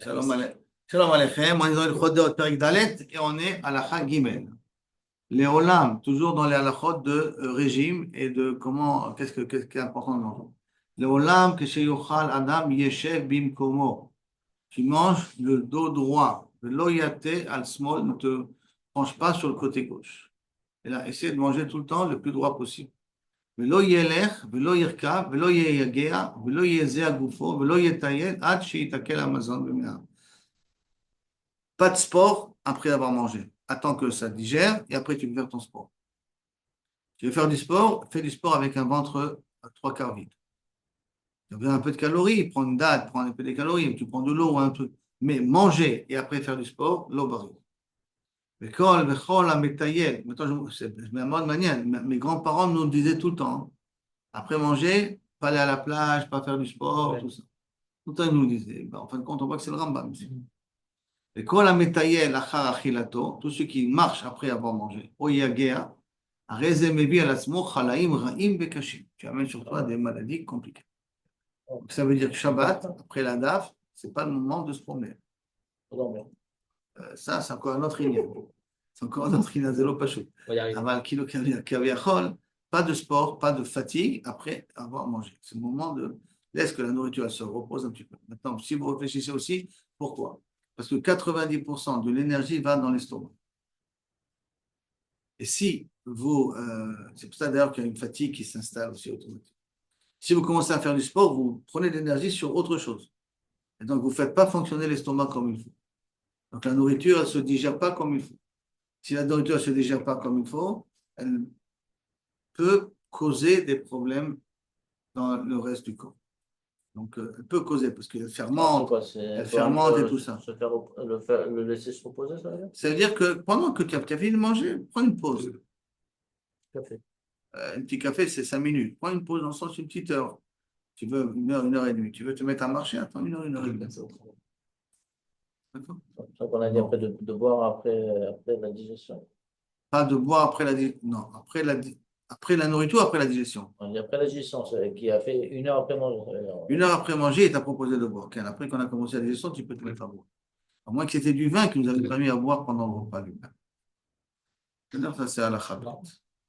Shalom Aleichem, on est dans le Chodot Perik Dalet et on est à la Chag Gimel. Les Olam, toujours dans les halachot de régime et de comment, qu'est-ce qui est important de manger. Les Olam, que chez Yochal Adam Yeshev Bimkomo, tu manges le dos droit, le loyate al small, ne te penche pas sur le côté gauche. Et là, essaie de manger tout le temps le plus droit possible. ולא ילך ולא ירכב ולא ייגע ולא יזע גופו ולא יטייל עד שיתקל המזון במעיו. Pas de sport après avoir mangé. Attends que ça digère et après tu peux faire ton sport. Tu veux faire du sport, fais du sport avec un ventre à 3/4 vide. Tu as besoin un peu de calories, prends une date, prends un peu de calories, tu prends de l'eau ou un truc. Mais manger et après faire du sport, l'eau barre. Maintenant, c'est la mode manière. Mes grands-parents nous disaient tout le temps, après manger, pas aller à la plage, pas faire du sport, tout ça. Tout le temps, ils nous le disaient. Ben, en fin de compte, on voit que c'est le Rambam. Et quand la métaïel, achar achilato, tous ceux qui marchent après avoir mangé, oyagea, rezemevi alasmo, chalaim, raim, bekashim. Tu amènes sur toi des maladies compliquées. Donc, ça veut dire que Shabbat, après la daf, c'est pas le moment de se promener. Ça, c'est encore un autre ligne. C'est encore un autre ligne, zéro pachou. Aval kilo kaviachol, pas de sport, pas de fatigue après avoir mangé. C'est le moment de laisse que la nourriture se repose un petit peu. Maintenant, si vous réfléchissez aussi, pourquoi? Parce que 90% de l'énergie va dans l'estomac. Et si vous, c'est pour ça d'ailleurs qu'il y a une fatigue qui s'installe aussi automatiquement. Si vous commencez à faire du sport, vous prenez de l'énergie sur autre chose. Et donc, vous ne faites pas fonctionner l'estomac comme il faut. Donc, la nourriture, elle ne se digère pas comme il faut. Si la nourriture ne se digère pas comme il faut, elle peut causer des problèmes dans le reste du corps. Donc, elle peut causer, parce qu'elle fermente, elle fermente et tout ça. Le laisser se reposer, ça veut dire? Ça veut dire que pendant que tu as fini de manger, prends une pause. Café. Un petit café, c'est 5 minutes. Prends une pause dans le sens une petite heure. Tu veux 1 heure et demie. Tu veux te mettre à marcher, attends 1 heure et demie. D'accord? Donc on a dit après de boire après la digestion. Pas de boire après la digestion. Non, après la nourriture, après la digestion. On dit après la digestion, qui a fait 1 heure après manger. 1 heure après manger, il t'a proposé de boire. Après qu'on a commencé la digestion, tu peux te mettre à boire. À moins que c'était du vin qui nous avait permis à boire pendant le repas du vin. Ça, c'est à la khabbat.